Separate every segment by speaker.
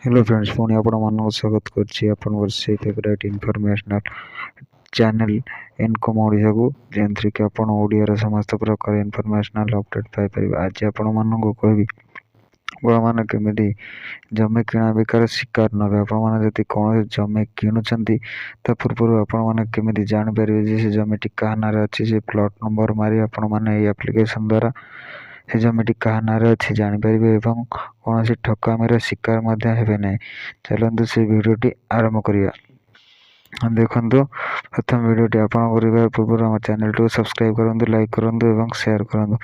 Speaker 1: Hello friends पुणी आपण मानक स्वागत करछि आपन से favourite informational channel income Odia को जेंथि कि आपण ओडिया रे समस्त प्रकार इनफॉरमेशनल अपडेट पाई परिबे। आज आपण मानक कहबी आपण माने केमिति जमी किणा बेकार शिकार नबे। आपण माने जति कोन जमी किणुचंती ता पूर्व आपण माने केमिति जानि परिबे जे से जमीटी का नारे अछि से प्लॉट नंबर मारी आपण माने ए एप्लीकेशन द्वारा से जमीटी क्या नाँ अच्छी जापर और कौन ठकामीर शिकार हे ना। चलते से भिडटी आरंभ करिया। देखो प्रथम भिडटी आप पूर्व आम चैनल टी सब्सक्राइब करूँ, लाइक करूँ और शेयर करूँ।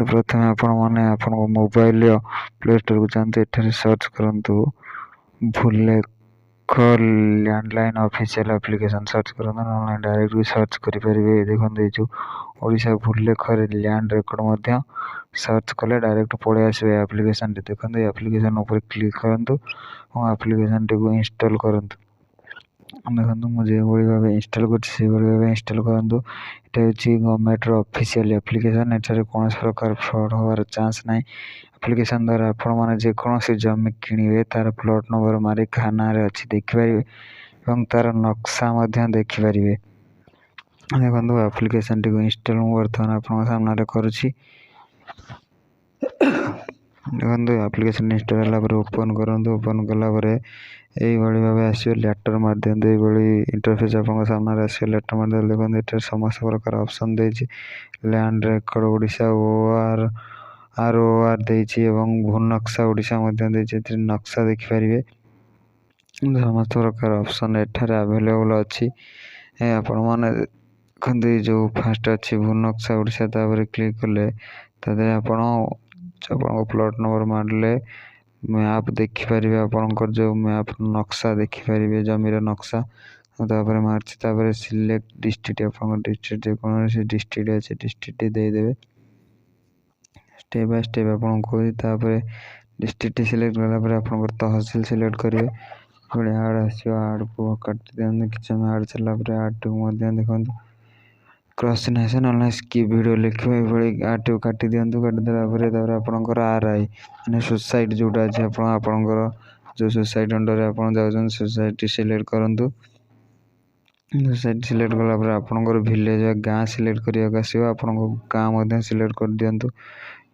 Speaker 1: प्रथम आप मोबाइल प्ले स्टोर को जाते एठारे सर्च करूँ भूलेख लैंडलाइन ऑफिशियल एप्लीकेशन सर्च करूँ ना डायरेक्ट भी सर्च करेंगे। देखते जो ओडिशा भूलेख लैंड रेकर्ड सर्च कले डायरेक्ट पड़े आस एप्लीकेशन। देखते एप्लीकेशन ऊपर क्लिक करूँ और एप्लीकेशन टी को इंस्टॉल करूँ। देखो मुझे भाव इंस्टॉल कर इंस्टॉल करूँ। ये गवर्नमेंट ऑफिशियल एप्लीकेशन एठारे कौन प्रकार फ्रॉड होवार चांस ना। एप्लीकेशन द्वारा आपण मैंने जेकोसी जमी किणे तार प्लॉट नंबर मारी क्या नाँ अच्छी देखिपारे और तार नक्शा देखिपारे। देखो एप्लीकेशन टी को इंस्टॉल बर्तमान आप सामने करुच्ची। देखो एप्लीकेशन इंस्टॉल है ओपन करूँ। ओपन कलापर यही भाव आसो लेटर मार दिखाँ। ये इंटरफेस आप सामने आसो लेटर मार देखो ये समस्त प्रकार ऑप्शन देछि। लैंड रेकर्ड ओडिशा ROR देछि एवं भूनक्शा ओडिशा नक्शा देखिपारे। समस्त प्रकार ऑप्शन एठारे अवेलेबल अच्छी। आपण माने देखते जो फास्ट अच्छी भूनक्शा ओडिशा क्लिक कले आपण प्लॉट नंबर मारे मैप देखिपारे। आपणकर जो मैप नक्शा देखिपारे जमीर नक्शा मार्च सिलेक्ट डिस्ट्रिक्ट आप डिस्ट्रिक्ट जेकोसी डिस्ट्रिक्ट अच्छे डिस्ट्रिक्ट देदेवे। स्टेप बाय स्टेप आपन को डिस्ट्रिक्ट सिलेक्ट कला आप तहसिल सिलेक्ट करेंगे। आड आसो आड को काटी दिखाँ कि आड चला आड को देखो cross nation online ski video लिखे आड को काटी दिखाँ। काटिदेला आपंकर RI मैंने सोसाइटी जोटा अच्छे आपंकर जो सोसाइटी अंडर आप सोसाइटी सिलेक्ट करूँ। सोसाइटी सिलेक्ट कलापर आपंकर विलेज गाँ सिलेक्ट करने आसो आपण गाँ सिलेक्ट कर दिंतु।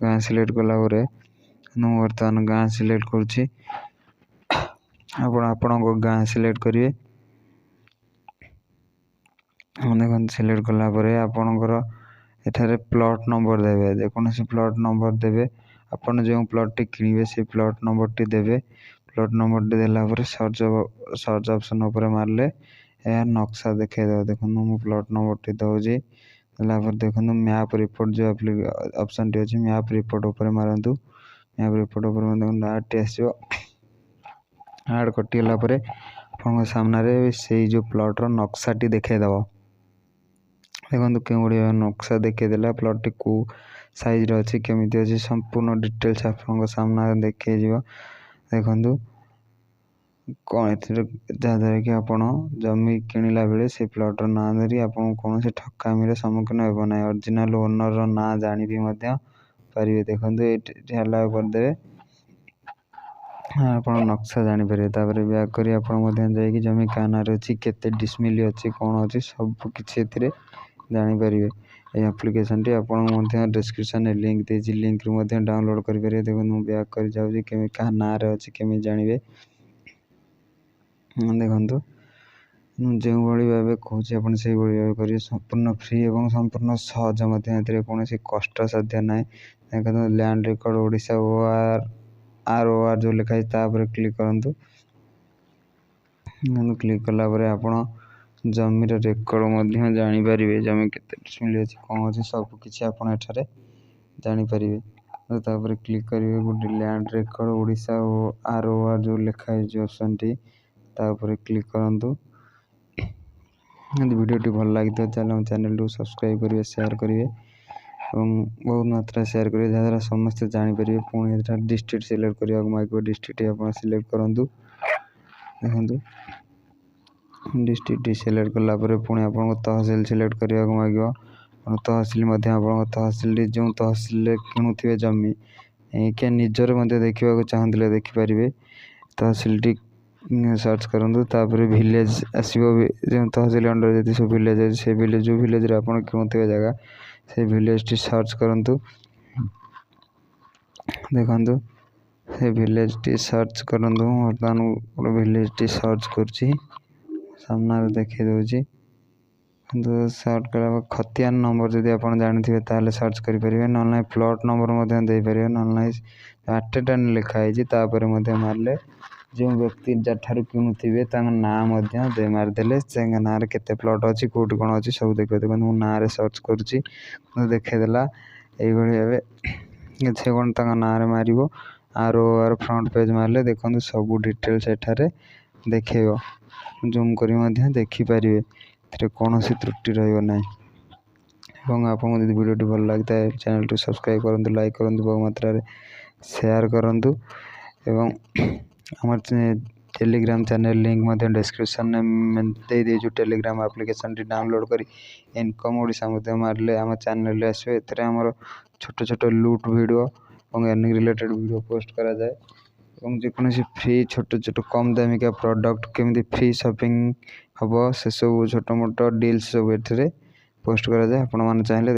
Speaker 1: गाँ सिलेक्ट कलापर बर्तमान गाँ सिलेक्ट करुच्ची। आपण गाँ सिलेक्ट करेंगे। देखो सिलेक्ट कलापर आपणकर एठारे प्लॉट नंबर देवे। जेकोसी प्लॉट नंबर देवे आपन जो प्लॉट टी किणवे से प्लॉट नंबर टी देवे। प्लॉट नंबर टी देला सर्च ऑप्शन ऊपर मारले यह नक्शा देखेद। देखो मु प्लॉट नंबर टी दौजी देखो मैप रिपोर्ट जो ऑप्शन टी अच्छी मैप रिपोर्ट ऊपर मारतु। मैप रिपोर्ट ऊपर आड टी आसो आड कटिगला आप सामने से जो प्लॉट नक्शा टी देखेदब। देखो क्यों बढ़िया नक्शा देखेदेला प्लॉट टी को साइज अच्छी केमी अच्छी संपूर्ण डिटेल्स आप सामने देखे। देखो कौन जहाँद्वारा कि आप जमी किणला बेले से प्लॉट ना धरी आप कौन से ठकामीर सम्मुखीन हो ना। ओरिजिनल ओनर ना जानी भी पारे। देखो ये अलाउ करदे आप नक्शा जापर बैक कर जमी क्या नाँ अच्छी केते डिसमिल अच्छी कौन अच्छी सब किसी जापर। ये एप्लीकेशन टी आप डिस्क्रिप्शन लिंक देती लिंक रू डाउनलोड करेंगे। देखो मुझे बैक कर जाऊँगी केमी क्या नाँ अच्छी केमी जानवे। देखो जो भाव कहूँ आप भाव करेंगे संपूर्ण फ्री और संपूर्ण सहज कौन कष्ट साध्य ना। देखो लैंड रेकर्ड ओडिशा ROR जो लिखाई क्लिक करूँ। क्लिक कलापर आप जमीर रेकर्ड जापर जमी के कौन अच्छे सबकि आप जापर क्लिक करेंगे। गोटे लैंड रेकर्ड ओडिशा ROR जो लिखाई ऑप्शन टी क्लिक करूँ। वीडियो भल लगी तो चैनल को सब्सक्राइब करेंगे, शेयर करेंगे और बहुत मात्रा शेयर करेंगे जहाँ समस्ते जापर। पुणी डिस्ट्रिक्ट सिलेक्ट करने मांगे डिस्ट्रिक्ट आप सिलेक्ट करूँ। देखो डिस्ट्रिक्ट सिलेक्ट कलापर पुणी आप तहसिल सिलेक्ट करने मांगे तहसिल तहसिल जो तहसिल किणुवे जमी क्या निजर देखा चाहते देखिपारे। तहसिलटी सर्च करंतु तापर विलेज आसीबो जो तहसिल अंडर जति सब विलेज अछि से विलेज जो विलेज रे आपण किनुथिबे जगह से विलेज टी सर्च करंतु देखंतु से विलेज टी सर्च करंतु वर्तमान गोटे विलेज टी सर्च करछि सामना रे देखि दोछि तो सर्च करा खतियान नंबर जदि आप जानते ताले सर्च करेंगे ना प्लॉट नंबर दे पारे ना आटेटान लिखाई मारे जो व्यक्ति जठार किणुवे ना दे मारदेले से ना केते प्लॉट अच्छी कौट कौन अच्छी सब देखिए देखो मु ना सर्च करुच्ची देखला ये से कौन ना मार आर फ्रंट पेज मारे देखो सब डिटेल्स एठारे देखेब जूम कर देखिपारे कौन सी त्रुटि रहा आपको यदि वीडियो भल लगता है चैनल टी सब्सक्राइब करूँ लाइक करूँ बहु मात्रा शेयर करूँ एवं हमार टेलीग्राम चैनल लिंक डिस्क्रिप्शन में दे दीजिए टेलीग्राम एप्लिकेशन टी डाउनलोड कर इनकम ओडिशा मारे आम चैनल आसो एम छोट छोट लूट वीडियो और अर्निंग रिलेटेड वीडियो पोस्ट करा जाए जेकोसी फ्री छोट छोट कम दामिका प्रोडक्ट केमी फ्री शॉपिंग हम से सब छोट मोट डील्स सब पोस्ट करा जाए आपण मैंने चाहिए